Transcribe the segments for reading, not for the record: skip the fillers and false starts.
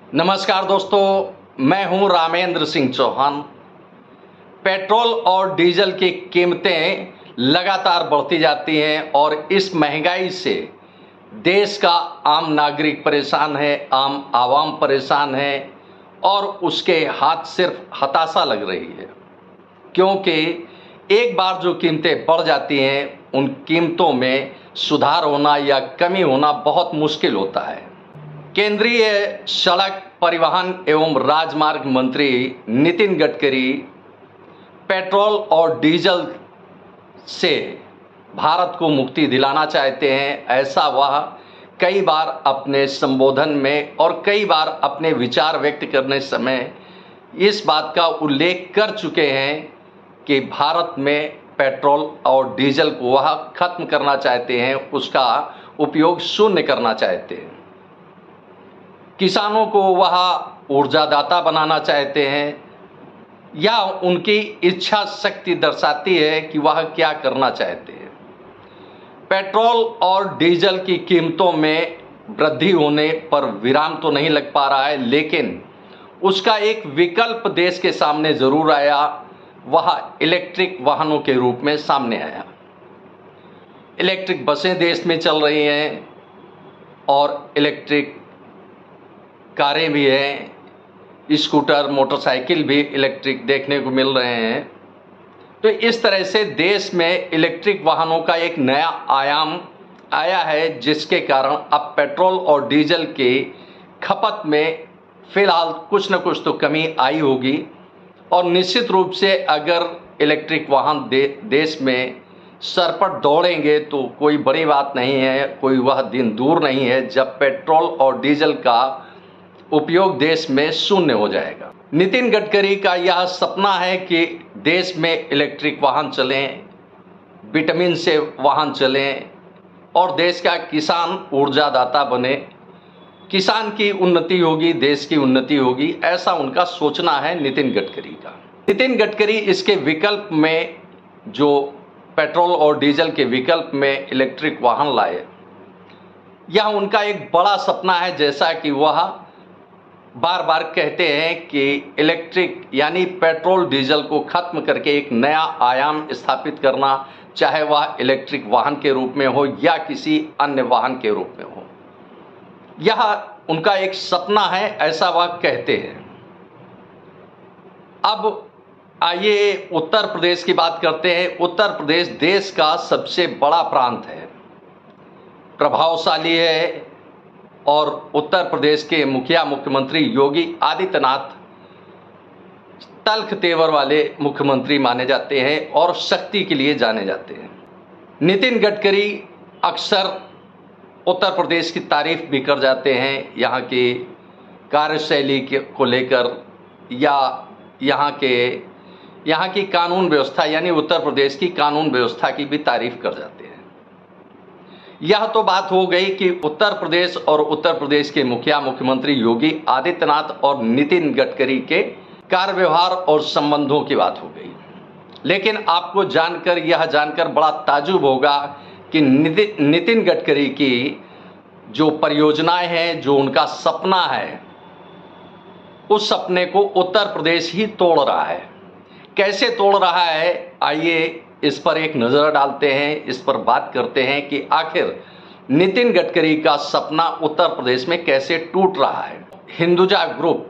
नमस्कार दोस्तों, मैं हूं रामेंद्र सिंह चौहान। पेट्रोल और डीजल की कीमतें लगातार बढ़ती जाती हैं और इस महंगाई से देश का आम नागरिक परेशान है, आम आवाम परेशान है और उसके हाथ सिर्फ हताशा लग रही है, क्योंकि एक बार जो कीमतें बढ़ जाती हैं उन कीमतों में सुधार होना या कमी होना बहुत मुश्किल होता है। केंद्रीय सड़क परिवहन एवं राजमार्ग मंत्री नितिन गडकरी पेट्रोल और डीजल से भारत को मुक्ति दिलाना चाहते हैं। ऐसा वह कई बार अपने संबोधन में और कई बार अपने विचार व्यक्त करने समय इस बात का उल्लेख कर चुके हैं कि भारत में पेट्रोल और डीजल को वह खत्म करना चाहते हैं, उसका उपयोग शून्य करना चाहते हैं। किसानों को वह ऊर्जादाता बनाना चाहते हैं या उनकी इच्छा शक्ति दर्शाती है कि वह क्या करना चाहते हैं। पेट्रोल और डीजल की कीमतों में वृद्धि होने पर विराम तो नहीं लग पा रहा है, लेकिन उसका एक विकल्प देश के सामने ज़रूर आया, वह इलेक्ट्रिक वाहनों के रूप में सामने आया। इलेक्ट्रिक बसें देश में चल रही हैं और इलेक्ट्रिक कारें भी हैं, स्कूटर मोटरसाइकिल भी इलेक्ट्रिक देखने को मिल रहे हैं। तो इस तरह से देश में इलेक्ट्रिक वाहनों का एक नया आयाम आया है, जिसके कारण अब पेट्रोल और डीजल की खपत में फ़िलहाल कुछ न कुछ तो कमी आई होगी। और निश्चित रूप से अगर इलेक्ट्रिक वाहन देश में सरपट दौड़ेंगे तो कोई बड़ी बात नहीं है, कोई वह दिन दूर नहीं है जब पेट्रोल और डीजल का उपयोग देश में शून्य हो जाएगा। नितिन गडकरी का यह सपना है कि देश में इलेक्ट्रिक वाहन चलें, विटामिन से वाहन चलें और देश का किसान ऊर्जादाता बने। किसान की उन्नति होगी, देश की उन्नति होगी, ऐसा उनका सोचना है नितिन गडकरी का। नितिन गडकरी इसके विकल्प में, जो पेट्रोल और डीजल के विकल्प में इलेक्ट्रिक वाहन लाए, यह उनका एक बड़ा सपना है। जैसा कि वह बार बार कहते हैं कि इलेक्ट्रिक यानी पेट्रोल डीजल को खत्म करके एक नया आयाम स्थापित करना, चाहे वह इलेक्ट्रिक वाहन के रूप में हो या किसी अन्य वाहन के रूप में हो, यह उनका एक सपना है, ऐसा वह कहते हैं। अब आइए उत्तर प्रदेश की बात करते हैं। उत्तर प्रदेश देश का सबसे बड़ा प्रांत है, प्रभावशाली है और उत्तर प्रदेश के मुख्यमंत्री योगी आदित्यनाथ तल्ख तेवर वाले मुख्यमंत्री माने जाते हैं और शक्ति के लिए जाने जाते हैं। नितिन गडकरी अक्सर उत्तर प्रदेश की तारीफ भी कर जाते हैं, यहाँ की कार्यशैली को लेकर या यहाँ की कानून व्यवस्था यानी उत्तर प्रदेश की कानून व्यवस्था की भी तारीफ कर जाते हैं। यह तो बात हो गई कि उत्तर प्रदेश और उत्तर प्रदेश के मुख्यमंत्री योगी आदित्यनाथ और नितिन गडकरी के कार्य व्यवहार और संबंधों की बात हो गई। लेकिन आपको यह जानकर बड़ा ताज्जुब होगा कि नितिन गडकरी की जो परियोजनाएं हैं, जो उनका सपना है, उस सपने को उत्तर प्रदेश ही तोड़ रहा है। कैसे तोड़ रहा है, आइए इस पर एक नज़र डालते हैं, इस पर बात करते हैं कि आखिर नितिन गडकरी का सपना उत्तर प्रदेश में कैसे टूट रहा है। हिंदुजा ग्रुप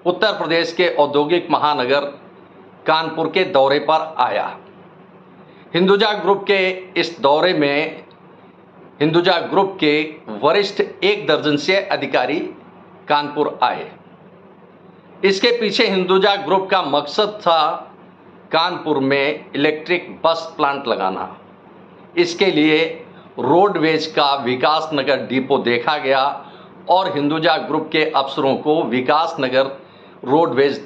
उत्तर प्रदेश के औद्योगिक महानगर कानपुर के दौरे पर आया। हिंदुजा ग्रुप के इस दौरे में हिंदुजा ग्रुप के वरिष्ठ 1 दर्जन से अधिकारी कानपुर आए। इसके पीछे हिंदुजा ग्रुप का मकसद था कानपुर में इलेक्ट्रिक बस प्लांट लगाना। इसके लिए रोडवेज का विकास नगर डिपो देखा गया और हिंदुजा ग्रुप के अफसरों को विकास नगर रोडवेज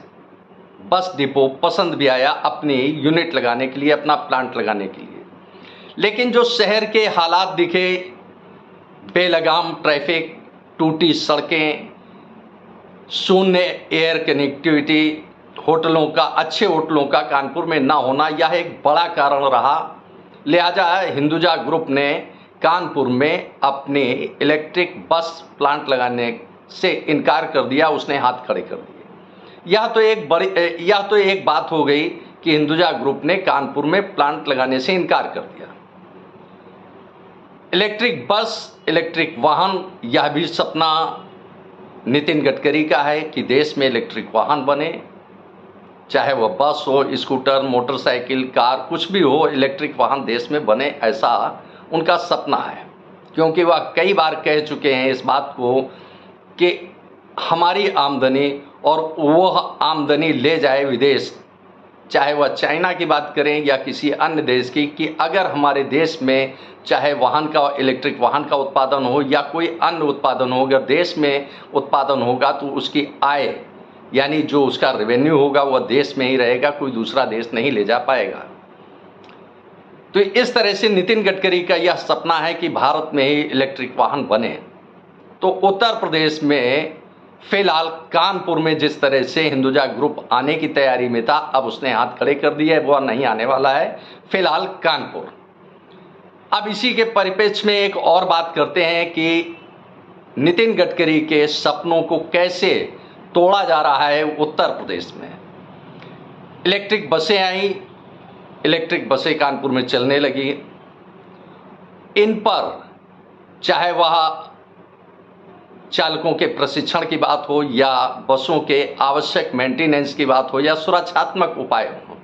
बस डिपो पसंद भी आया अपनी यूनिट लगाने के लिए, अपना प्लांट लगाने के लिए। लेकिन जो शहर के हालात दिखे, बेलगाम ट्रैफिक, टूटी सड़कें, शून्य एयर कनेक्टिविटी, अच्छे होटलों का कानपुर में ना होना, यह एक बड़ा कारण रहा। लिहाजा हिंदुजा ग्रुप ने कानपुर में अपने इलेक्ट्रिक बस प्लांट लगाने से इनकार कर दिया, उसने हाथ खड़े कर दिए। यह तो एक बात हो गई कि हिंदुजा ग्रुप ने कानपुर में प्लांट लगाने से इनकार कर दिया। इलेक्ट्रिक बस, इलेक्ट्रिक वाहन, यह भी सपना नितिन गडकरी का है कि देश में इलेक्ट्रिक वाहन बने, चाहे वह बस हो, स्कूटर, मोटरसाइकिल, कार, कुछ भी हो, इलेक्ट्रिक वाहन देश में बने, ऐसा उनका सपना है। क्योंकि वह कई बार कह चुके हैं इस बात को कि हमारी आमदनी और वह आमदनी ले जाए विदेश, चाहे वह चाइना की बात करें या किसी अन्य देश की, कि अगर हमारे देश में चाहे वाहन का, इलेक्ट्रिक वाहन का उत्पादन हो या कोई अन्य उत्पादन हो, अगर देश में उत्पादन होगा तो उसकी आय यानी जो उसका रेवेन्यू होगा वह देश में ही रहेगा, कोई दूसरा देश नहीं ले जा पाएगा। तो इस तरह से नितिन गडकरी का यह सपना है कि भारत में ही इलेक्ट्रिक वाहन बने। तो उत्तर प्रदेश में फिलहाल कानपुर में जिस तरह से हिंदुजा ग्रुप आने की तैयारी में था, अब उसने हाथ खड़े कर दिए, वह नहीं आने वाला है फिलहाल कानपुर। अब इसी के परिप्रेक्ष्य में एक और बात करते हैं कि नितिन गडकरी के सपनों को कैसे तोड़ा जा रहा है उत्तर प्रदेश में। इलेक्ट्रिक बसें आई, इलेक्ट्रिक बसें कानपुर में चलने लगी। इन पर चाहे वह चालकों के प्रशिक्षण की बात हो या बसों के आवश्यक मेंटेनेंस की बात हो या सुरक्षात्मक उपाय हो।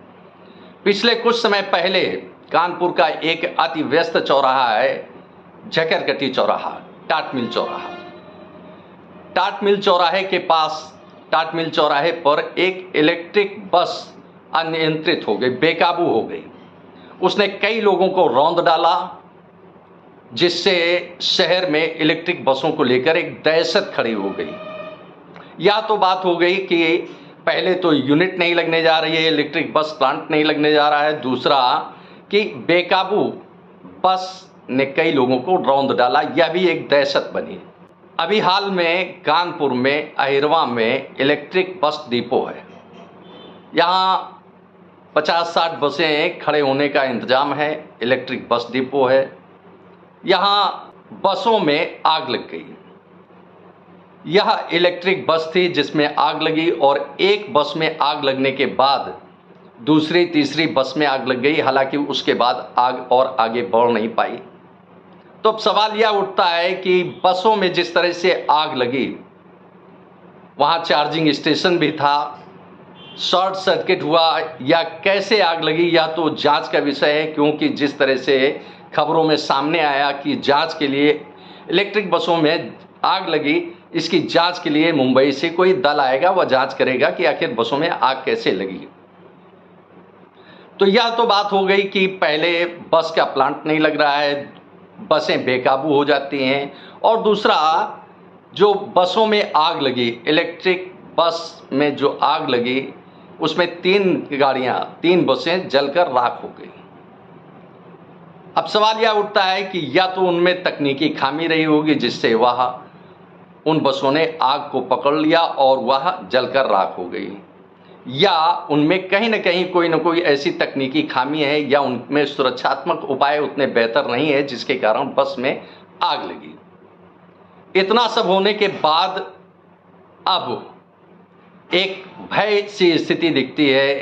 पिछले कुछ समय पहले कानपुर का एक अति व्यस्त चौराहा है झकरकटी चौराहा, टाट मिल चौराहा। टाट मिल चौराहे के पास, टाट मिल चौराहे पर एक इलेक्ट्रिक बस अनियंत्रित हो गई, बेकाबू हो गई। उसने कई लोगों को रौंद डाला, जिससे शहर में इलेक्ट्रिक बसों को लेकर एक दहशत खड़ी हो गई। यह तो बात हो गई कि पहले तो यूनिट नहीं लगने जा रही है, इलेक्ट्रिक बस प्लांट नहीं लगने जा रहा है। दूसरा कि बेकाबू बस ने कई लोगों को रौंद डाला, यह भी एक दहशत बनी। अभी हाल में कानपुर में अहिरवा में इलेक्ट्रिक बस डिपो है। यहाँ 50-60 बसें खड़े होने का इंतजाम है, इलेक्ट्रिक बस डिपो है। यहाँ बसों में आग लग गई। यह इलेक्ट्रिक बस थी जिसमें आग लगी और एक बस में आग लगने के बाद दूसरी तीसरी बस में आग लग गई। हालांकि उसके बाद आग और आगे बढ़ नहीं पाई। तो अब सवाल यह उठता है कि बसों में जिस तरह से आग लगी, वहाँ चार्जिंग स्टेशन भी था, शॉर्ट सर्किट हुआ या कैसे आग लगी, यह तो जांच का विषय है। क्योंकि जिस तरह से खबरों में सामने आया कि जांच के लिए इलेक्ट्रिक बसों में आग लगी, इसकी जांच के लिए मुंबई से कोई दल आएगा, वह जांच करेगा कि आखिर बसों में आग कैसे लगी। तो यह तो बात हो गई कि पहले बस का प्लांट नहीं लग रहा है, बसें बेकाबू हो जाती हैं। और दूसरा, जो बसों में आग लगी, इलेक्ट्रिक बस में जो आग लगी, उसमें 3 बसें जलकर राख हो गई। अब सवाल यह उठता है कि या तो उनमें तकनीकी खामी रही होगी जिससे वह उन बसों ने आग को पकड़ लिया और वह जलकर राख हो गई, या उनमें कहीं ना कहीं कोई ना कोई ऐसी तकनीकी खामी है या उनमें सुरक्षात्मक उपाय उतने बेहतर नहीं है जिसके कारण बस में आग लगी। इतना सब होने के बाद अब एक भय सी स्थिति दिखती है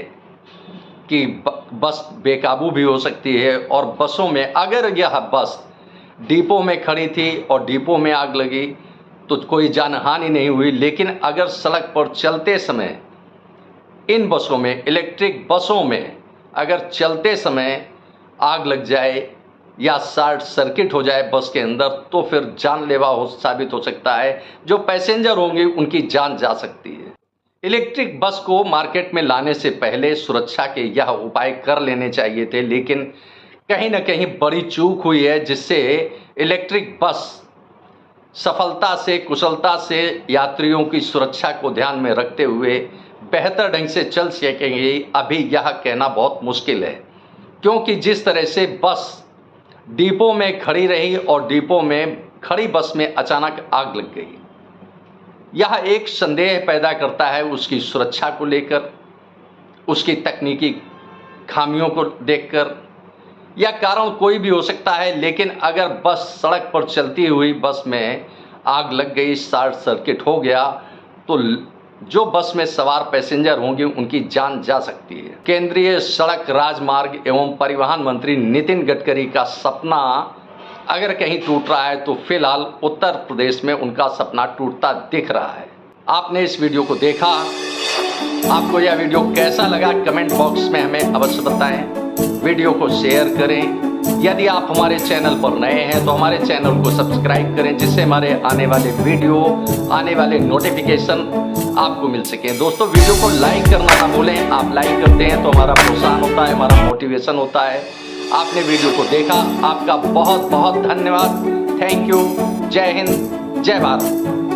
कि बस बेकाबू भी हो सकती है। और बसों में, अगर यह बस डिपो में खड़ी थी और डिपो में आग लगी तो कोई जानहानि नहीं हुई, लेकिन अगर सड़क पर चलते समय इन बसों में, इलेक्ट्रिक बसों में अगर चलते समय आग लग जाए या शॉर्ट सर्किट हो जाए बस के अंदर, तो फिर जानलेवा साबित हो सकता है। जो पैसेंजर होंगे उनकी जान जा सकती है। इलेक्ट्रिक बस को मार्केट में लाने से पहले सुरक्षा के यह उपाय कर लेने चाहिए थे, लेकिन कहीं ना कहीं बड़ी चूक हुई है, जिससे इलेक्ट्रिक बस सफलता से, कुशलता से यात्रियों की सुरक्षा को ध्यान में रखते हुए बेहतर ढंग से चल सकेंगे, अभी यह कहना बहुत मुश्किल है। क्योंकि जिस तरह से बस डिपो में खड़ी रही और डिपो में खड़ी बस में अचानक आग लग गई, यह एक संदेह पैदा करता है उसकी सुरक्षा को लेकर, उसकी तकनीकी खामियों को देखकर। यह कारण कोई भी हो सकता है, लेकिन अगर बस सड़क पर चलती हुई बस में आग लग गई, शॉर्ट सर्किट हो गया तो जो बस में सवार पैसेंजर होंगे उनकी जान जा सकती है। केंद्रीय सड़क राजमार्ग एवं परिवहन मंत्री नितिन गडकरी का सपना अगर कहीं टूट रहा है तो फिलहाल उत्तर प्रदेश में उनका सपना टूटता दिख रहा है। आपने इस वीडियो को देखा, आपको यह वीडियो कैसा लगा कमेंट बॉक्स में हमें अवश्य बताएं। वीडियो को शेयर करें। यदि आप हमारे चैनल पर नए हैं तो हमारे चैनल को सब्सक्राइब करें, जिससे हमारे आने वाले वीडियो, आने वाले नोटिफिकेशन आपको मिल सके। दोस्तों, वीडियो को लाइक करना ना भूलें। आप लाइक करते हैं तो हमारा प्रोत्साहन होता है, हमारा मोटिवेशन होता है। आपने वीडियो को देखा, आपका बहुत बहुत धन्यवाद। Thank you. जय हिंद, जय भारत।